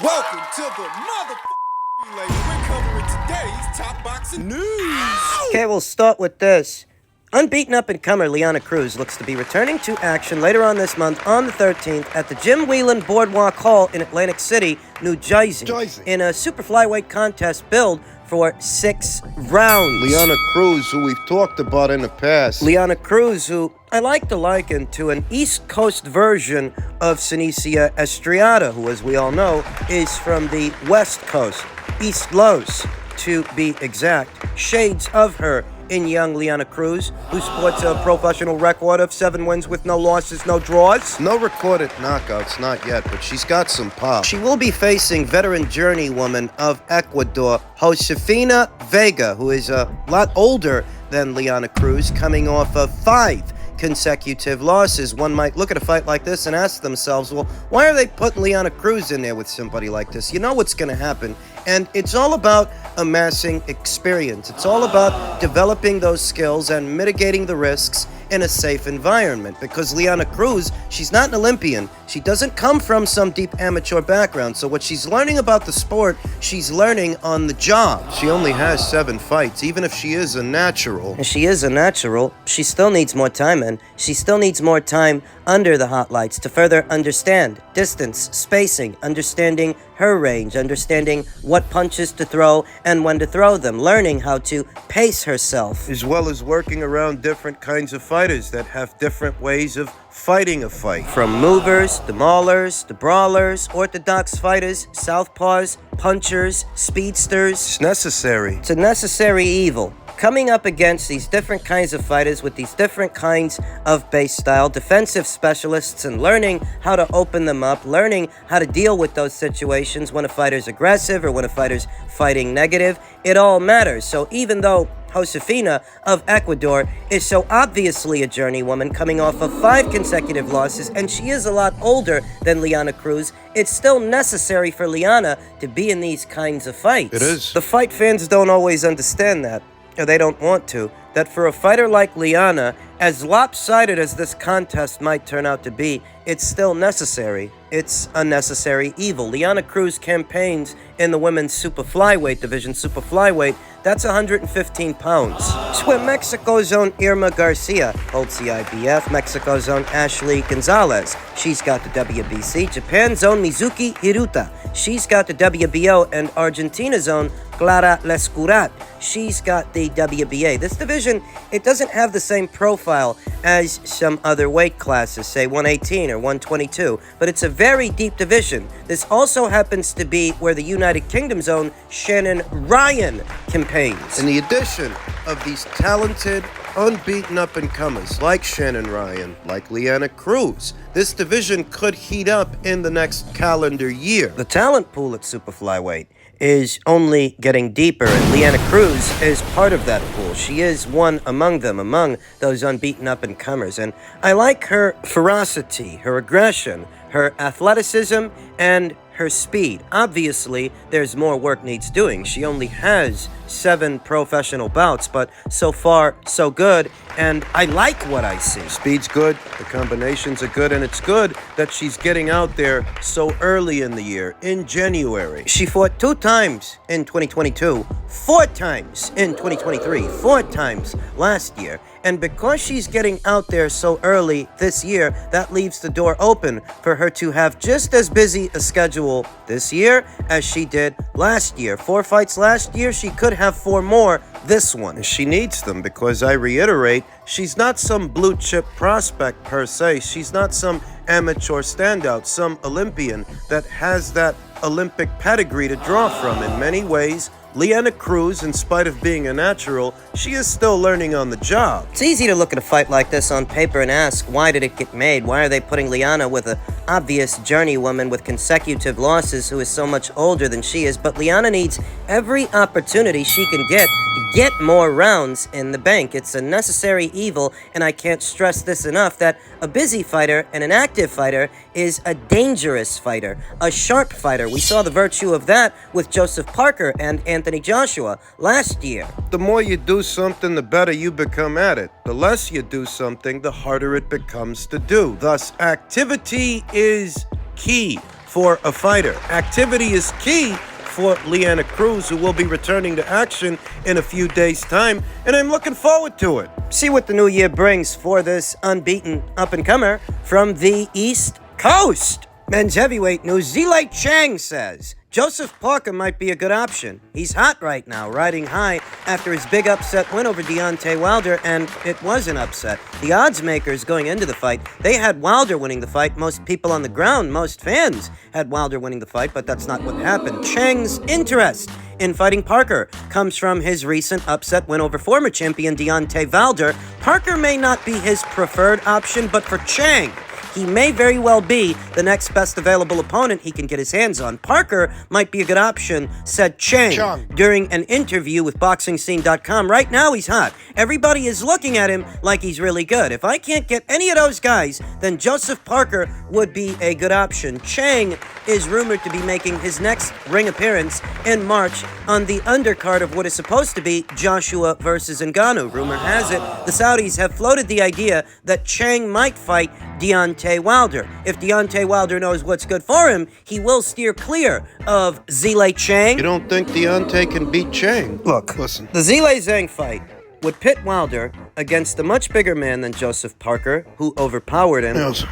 Welcome to the motherfucking relay. We're covering today's top boxing news. Okay, we'll start with this. Unbeaten up-and-comer Liana Cruz looks to be returning to action later on this month on the 13th at the Jim Whelan Boardwalk Hall in Atlantic City, New Jersey, in a super flyweight contest billed for 6 rounds. Liana Cruz, who we've talked about in the past. Liana Cruz, who I like to liken to an East Coast version of Senicia Estriada, who, as we all know, is from the West Coast, East Los, to be exact. Shades of her in young Liana Cruz, who sports a professional record of 7 wins with no losses, no draws. No recorded knockouts, not yet, but she's got some pop. She will be facing veteran journeywoman of Ecuador, Josefina Vega, who is a lot older than Liana Cruz, coming off of 5 consecutive losses. One might look at a fight like this and ask themselves, well, why are they putting Liana Cruz in there with somebody like this? You know what's going to happen. And it's all about amassing experience. It's all about developing those skills and mitigating the risks in a safe environment. Because Liana Cruz, she's not an Olympian. She doesn't come from some deep amateur background. So what she's learning about the sport, she's learning on the job. She only has 7 fights, even if she is a natural. And she is a natural. She still needs more time, and she still needs more time under the hot lights to further understand distance, spacing, understanding her range, understanding what punches to throw and when to throw them, learning how to pace herself. As well as working around different kinds of fighters that have different ways of fighting a fight. From movers, to maulers, to brawlers, orthodox fighters, southpaws, punchers, speedsters. It's necessary. It's a necessary evil. Coming up against these different kinds of fighters with these different kinds of base style, defensive specialists, and learning how to open them up, learning how to deal with those situations when a fighter's aggressive or when a fighter's fighting negative, it all matters. So even though Josefina of Ecuador is so obviously a journeywoman coming off of 5 consecutive losses, and she is a lot older than Liana Cruz, it's still necessary for Liana to be in these kinds of fights. It is. The fight fans don't always understand that. Or they don't want to, that for a fighter like Liana, as lopsided as this contest might turn out to be, it's still necessary. It's a necessary evil. Liana Cruz campaigns in the women's super flyweight division. Super flyweight, that's 115 pounds. It's where Mexico's own Irma Garcia holds the IBF, Mexico's own Ashley Gonzalez, she's got the WBC, Japan's own Mizuki Hiruta, she's got the WBO, and Argentina's own Clara Lescurat, she's got the WBA. This division, it doesn't have the same profile as some other weight classes, say 118 or 122, but it's a very deep division. This also happens to be where the United Kingdom's own Shannon Ryan campaigns. And the addition of these talented, unbeaten up-and-comers like Shannon Ryan, like Liana Cruz, this division could heat up in the next calendar year. The talent pool at super flyweight is only getting deeper, and Liana Cruz is part of that pool. She is one among them, among those unbeaten up-and-comers, and I like her ferocity, her aggression, her athleticism, and her speed. Obviously, there's more work needs doing. She only has 7 professional bouts, but so far, so good, and I like what I see. Speed's good, the combinations are good, and it's good that she's getting out there so early in the year, in January. She fought 2 times in 2022, 4 times in 2023, 4 times last year. And because she's getting out there so early this year, that leaves the door open for her to have just as busy a schedule this year as she did last year. 4 fights last year, she could have 4 more this one. She needs them because, I reiterate, she's not some blue chip prospect per se. She's not some amateur standout, some Olympian that has that Olympic pedigree to draw from. In many ways, Liana Cruz, in spite of being a natural, she is still learning on the job. It's easy to look at a fight like this on paper and ask, why did it get made? Why are they putting Liana with an obvious journeywoman with consecutive losses who is so much older than she is? But Liana needs every opportunity she can get to get more rounds in the bank. It's a necessary evil, and I can't stress this enough, that a busy fighter and an active fighter is a dangerous fighter, a sharp fighter. We saw the virtue of that with Joseph Parker and Anthony Joshua last year. The more you do something, the better you become at it. The less you do something, the harder it becomes to do. Thus, activity is key. for a fighter. Activity is key for Leanna Cruz, who will be returning to action in a few days' time, and I'm looking forward to it. See what the new year brings for this unbeaten up-and-comer from the East Coast. Men's heavyweight news, Zhang says Joseph Parker might be a good option. He's hot right now, riding high after his big upset win over Deontay Wilder, and it was an upset. The odds makers going into the fight, they had Wilder winning the fight. Most people on the ground, most fans, had Wilder winning the fight, but that's not what happened. Chang's interest in fighting Parker comes from his recent upset win over former champion Deontay Wilder. Parker may not be his preferred option, but for Zhang, he may very well be the next best available opponent he can get his hands on. Parker might be a good option, said Zhang during an interview with BoxingScene.com. Right now, he's hot. Everybody is looking at him like he's really good. If I can't get any of those guys, then Joseph Parker would be a good option. Zhang is rumored to be making his next ring appearance in March on the undercard of what is supposed to be Joshua versus Ngannou. Rumor has it, the Saudis have floated the idea that Zhang might fight Deontay Wilder. If Deontay Wilder knows what's good for him, he will steer clear of Zhang. You don't think Deontay can beat Zhang? Look, listen. The Zhang fight would pit Wilder against a much bigger man than Joseph Parker, who overpowered him, Yes.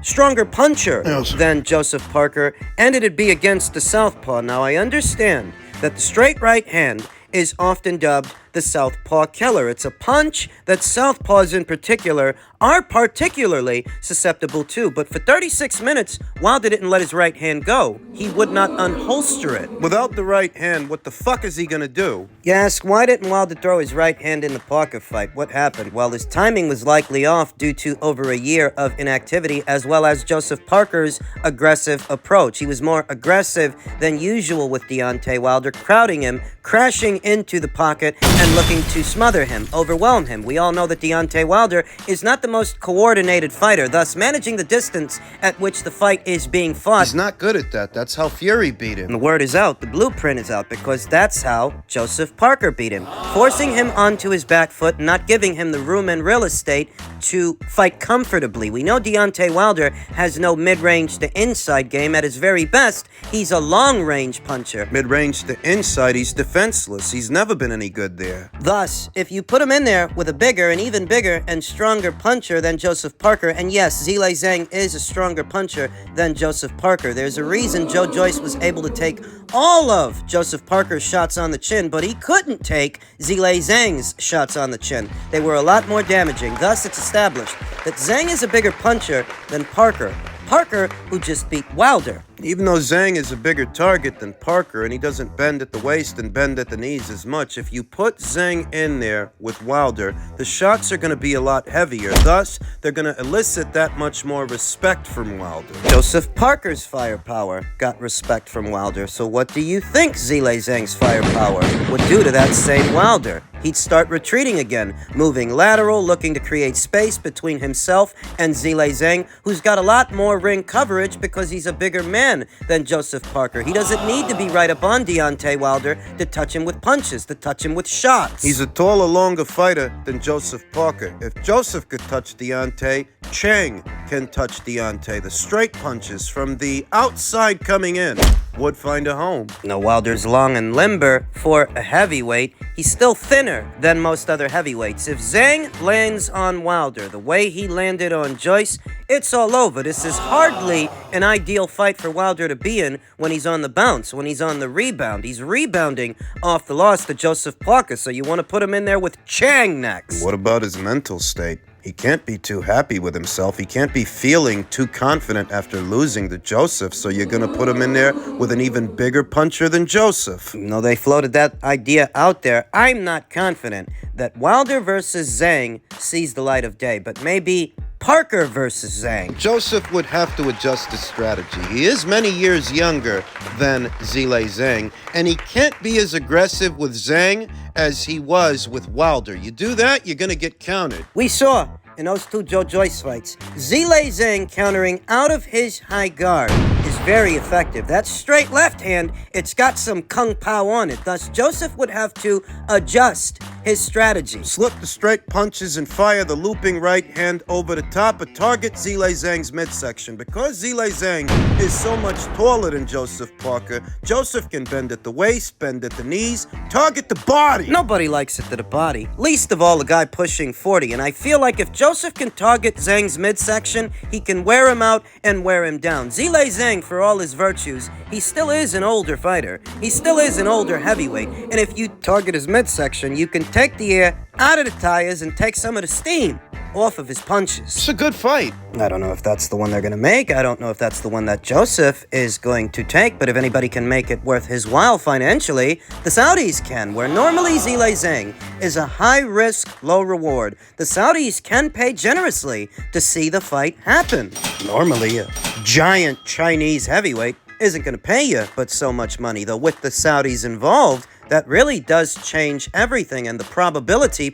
Stronger puncher Yes. than Joseph Parker, and it'd be against the southpaw. Now, I understand that the straight right hand is often dubbed the southpaw killer. It's a punch that southpaws in particular are particularly susceptible to. But for 36 minutes, Wilder didn't let his right hand go. He would not unholster it. Without the right hand, what the fuck is he gonna do? You ask, why didn't Wilder throw his right hand in the Parker fight? What happened? Well, his timing was likely off due to over a year of inactivity, as well as Joseph Parker's aggressive approach. He was more aggressive than usual with Deontay Wilder, crowding him, crashing into the pocket, and looking to smother him, overwhelm him. We all know that Deontay Wilder is not the most coordinated fighter, thus managing the distance at which the fight is being fought. He's not good at that. That's how Fury beat him. And the word is out, the blueprint is out, because that's how Joseph Parker beat him. Forcing him onto his back foot, not giving him the room and real estate to fight comfortably. We know Deontay Wilder has no mid-range to inside game. At his very best, he's a long-range puncher. Mid-range to inside, he's defenseless. He's never been any good there. Thus, if you put him in there with a bigger and even bigger and stronger puncher than Joseph Parker, and yes, Zhang is a stronger puncher than Joseph Parker. There's a reason Joe Joyce was able to take all of Joseph Parker's shots on the chin, but he couldn't take Zhang's shots on the chin. They were a lot more damaging. Thus, it's established that Zhang is a bigger puncher than Parker. Parker, who just beat Wilder. Even though Zhang is a bigger target than Parker and he doesn't bend at the waist and bend at the knees as much, if you put Zhang in there with Wilder, the shots are going to be a lot heavier. Thus, they're going to elicit that much more respect from Wilder. Joseph Parker's firepower got respect from Wilder, so what do you think Zhang's firepower would do to that same Wilder? He'd start retreating again, moving lateral, looking to create space between himself and Zhang, who's got a lot more ring coverage because he's a bigger man than Joseph Parker. He doesn't need to be right up on Deontay Wilder to touch him with punches, to touch him with shots. He's a taller, longer fighter than Joseph Parker. If Joseph could touch Deontay, Zhang can touch Deontay. The straight punches from the outside coming in would find a home. Now, Wilder's long and limber for a heavyweight. He's still thinner than most other heavyweights. If Zhang lands on Wilder the way he landed on Joyce, it's all over. This is hardly an ideal fight for Wilder to be in when he's on the bounce, when he's on the rebound. He's rebounding off the loss to Joseph Parker, so you want to put him in there with Zhang next. What about his mental state? He can't be too happy with himself. He can't be feeling too confident after losing to Joseph, so you're going to put him in there with an even bigger puncher than Joseph. No, they floated that idea out there. I'm not confident that Wilder versus Zhang sees the light of day, but maybe Parker versus Zhang. Joseph would have to adjust his strategy. He is many years younger than Zhang, and he can't be as aggressive with Zhang as he was with Wilder. You do that, you're going to get countered. We saw in those two Joe Joyce fights, Zhang countering out of his high guard is very effective. That straight left hand, it's got some kung pao on it. Thus, Joseph would have to adjust his strategy. Slip the straight punches and fire the looping right hand over the top, but target Zhang Zhang's midsection. Because Zhang is so much taller than Joseph Parker, Joseph can bend at the waist, bend at the knees, target the body. Nobody likes it to the body, least of all a guy pushing 40, and I feel like if Joseph can target Zhang's midsection, he can wear him out and wear him down. Zhang, for all his virtues, he still is an older fighter. He still is an older heavyweight, and if you target his midsection, you can take the air out of the tires and take some of the steam off of his punches. It's a good fight. I don't know if that's the one they're going to make. I don't know if that's the one that Joseph is going to take, but if anybody can make it worth his while financially, the Saudis can, where normally Zhang is a high-risk, low-reward. The Saudis can pay generously to see the fight happen. Normally, a giant Chinese heavyweight isn't going to pay you but so much money, though with the Saudis involved, that really does change everything and the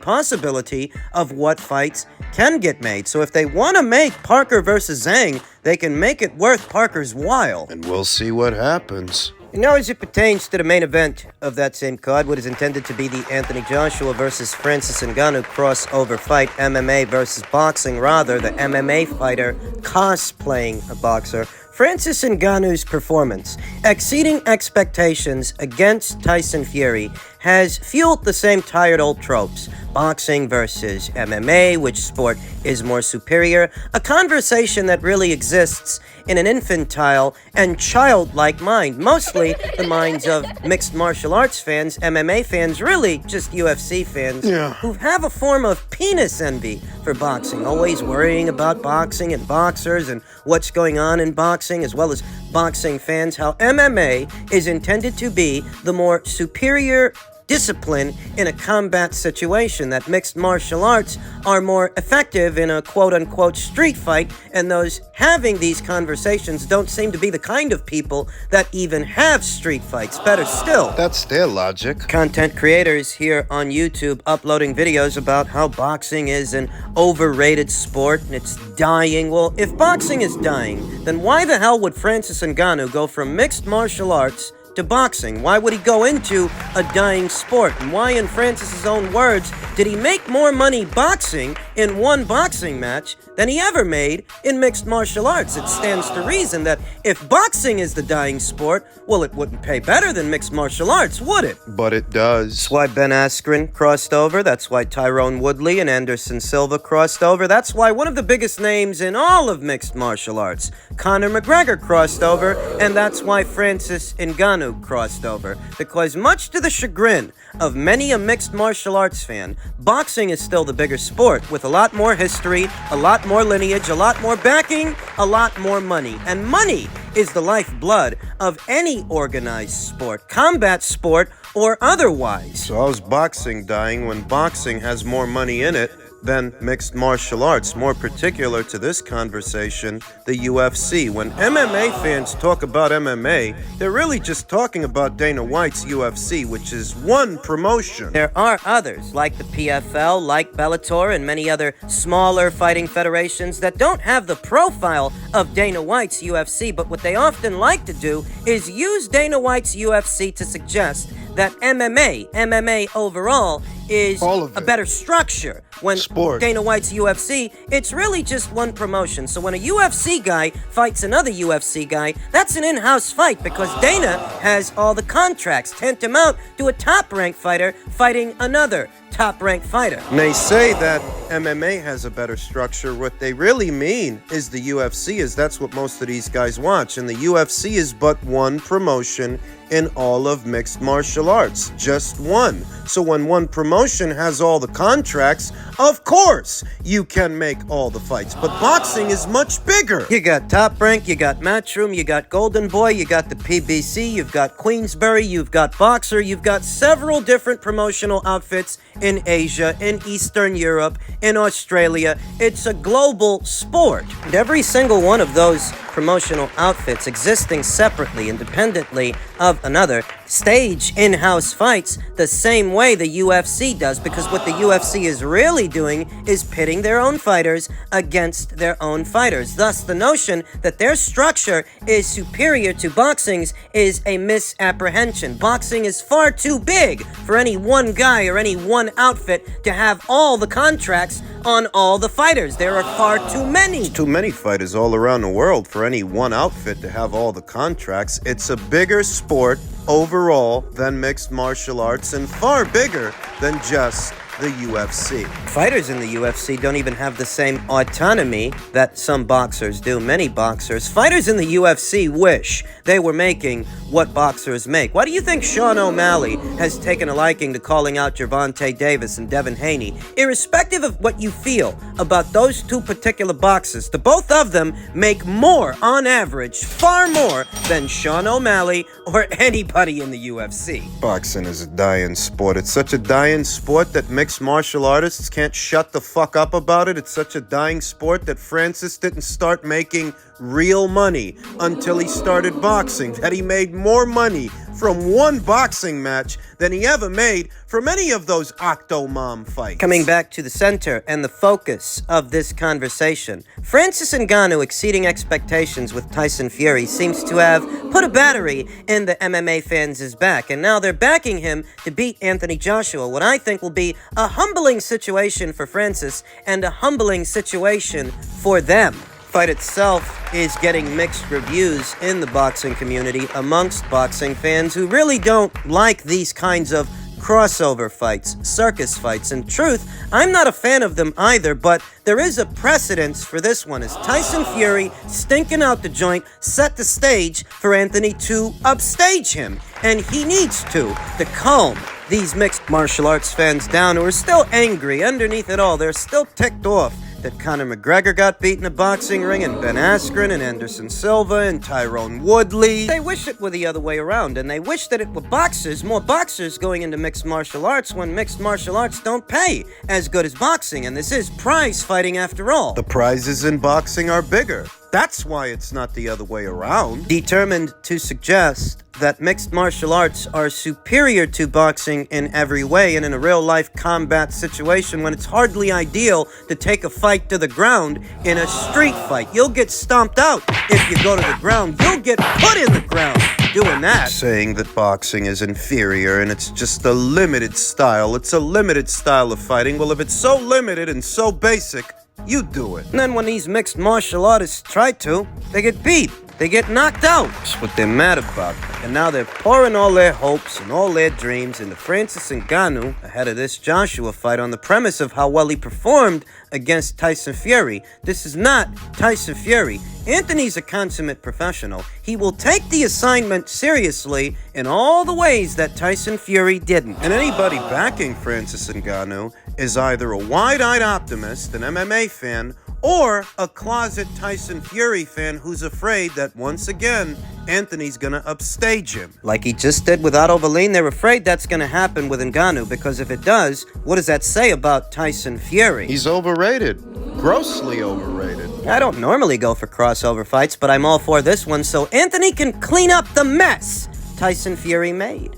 possibility of what fights can get made. So if they want to make Parker versus Zhang, they can make it worth Parker's while. And we'll see what happens. And now as it pertains to the main event of that same card, what is intended to be the Anthony Joshua versus Francis Ngannou crossover fight, MMA versus boxing, rather, the MMA fighter cosplaying a boxer. Francis Ngannou's performance, exceeding expectations against Tyson Fury, has fueled the same tired old tropes. Boxing versus MMA, which sport is more superior, a conversation that really exists in an infantile and childlike mind, mostly the minds of mixed martial arts fans, MMA fans, really just UFC fans, who have a form of penis envy for boxing, always worrying about boxing and boxers and what's going on in boxing, as well as boxing fans, how MMA is intended to be the more superior discipline in a combat situation, that mixed martial arts are more effective in a quote-unquote street fight, and those having these conversations don't seem to be the kind of people that even have street fights. Better still, That's their logic. content creators here on YouTube uploading videos about how boxing is an overrated sport and it's dying. Well, if boxing is dying, then why the hell would Francis Ngannou go from mixed martial arts to boxing? Why would he go into a dying sport? And why, in Francis's own words, did he make more money boxing in one boxing match than he ever made in mixed martial arts? It stands to reason that if boxing is the dying sport, well, it wouldn't pay better than mixed martial arts, would it? But it does. That's why Ben Askren crossed over. That's why Tyrone Woodley and Anderson Silva crossed over. That's why one of the biggest names in all of mixed martial arts, Conor McGregor, crossed over. And that's why Francis Ngannou crossed over. Because much to the chagrin of many a mixed martial arts fan, boxing is still the bigger sport, with a lot more history, a lot more lineage, a lot more backing, a lot more money. And money is the lifeblood of any organized sport, combat sport or otherwise. So how's boxing dying when boxing has more money in it than mixed martial arts? More particular to this conversation, the UFC. When MMA fans talk about MMA, they're really just talking about Dana White's UFC, which is one promotion. There are others, like the PFL, like Bellator, and many other smaller fighting federations that don't have the profile of Dana White's UFC, but what they often like to do is use Dana White's UFC to suggest that MMA overall is a better structure. When Sport. Dana White's UFC, it's really just one promotion. So when a UFC guy fights another UFC guy, that's an in-house fight because Dana has all the contracts, tantamount to a top-ranked fighter fighting another top-ranked fighter. And they say that MMA has a better structure. What they really mean is the UFC, is that's what most of these guys watch. And the UFC is but one promotion in all of mixed martial arts. Just one. So when one promotion has all the contracts, of course you can make all the fights. But boxing is much bigger. You got Top Rank, you got Matchroom, you got Golden Boy, you got the PBC, you've got Queensberry, you've got Boxer, you've got several different promotional outfits in Asia, in Eastern Europe, in Australia. It's a global sport. And every single one of those promotional outfits existing separately, independently of another, stage in-house fights the same way the UFC does, because what the UFC is really doing is pitting their own fighters against their own fighters. Thus, the notion that their structure is superior to boxing's is a misapprehension. Boxing is far too big for any one guy or any one outfit to have all the contracts on all the fighters. There are far too many. Too many fighters all around the world for any one outfit to have all the contracts. It's a bigger sport overall than mixed martial arts and far bigger than just the UFC. Fighters in the UFC don't even have the same autonomy that some boxers do. Many boxers. Fighters in the UFC wish they were making what boxers make. Why do you think Sean O'Malley has taken a liking to calling out Gervonta Davis and Devin Haney? Irrespective of what you feel about those two particular boxers, the both of them make more, on average, far more than Sean O'Malley or anybody in the UFC. Boxing is a dying sport. It's such a dying sport that mixed martial artists can't shut the fuck up about it. It's such a dying sport that Francis didn't start making real money until he started boxing. That he made more money from one boxing match than he ever made from any of those Octomom fights. Coming back to the center and the focus of this conversation, Francis Ngannou exceeding expectations with Tyson Fury seems to have put a battery in the MMA fans' back, and now they're backing him to beat Anthony Joshua, what I think will be a humbling situation for Francis and a humbling situation for them. Fight itself is getting mixed reviews in the boxing community amongst boxing fans who really don't like these kinds of crossover fights, circus fights. In truth, I'm not a fan of them either, but there is a precedence for this one, as Tyson Fury, stinking out the joint, set the stage for Anthony to upstage him, and he needs to calm these mixed martial arts fans down who are still angry. Underneath it all, they're still ticked off that Conor McGregor got beat in a boxing ring, and Ben Askren, and Anderson Silva, and Tyrone Woodley. They wish it were the other way around, and they wish that it were boxers, more boxers going into mixed martial arts when mixed martial arts don't pay as good as boxing, and this is prize fighting after all. The prizes in boxing are bigger. That's why it's not the other way around. Determined to suggest that mixed martial arts are superior to boxing in every way, and in a real-life combat situation when it's hardly ideal to take a fight to the ground in a street fight. You'll get stomped out if you go to the ground. You'll get put in the ground doing that. Saying that boxing is inferior and it's just a limited style. It's a limited style of fighting. Well, if it's so limited and so basic, you do it. And then when these mixed martial artists try to, they get beat. They get knocked out. That's what they're mad about. And now they're pouring all their hopes and all their dreams into Francis Ngannou ahead of this Joshua fight on the premise of how well he performed against Tyson Fury. This is not Tyson Fury. Anthony's a consummate professional. He will take the assignment seriously in all the ways that Tyson Fury didn't. And anybody backing Francis Ngannou is either a wide-eyed optimist, an MMA fan, or a closet Tyson Fury fan who's afraid that once again, Anthony's gonna upstage him. Like he just did with Otto Berlin, they're afraid that's gonna happen with Ngannou, because if it does, what does that say about Tyson Fury? He's overrated. Grossly overrated. I don't normally go for crossover fights, but I'm all for this one so Anthony can clean up the mess Tyson Fury made.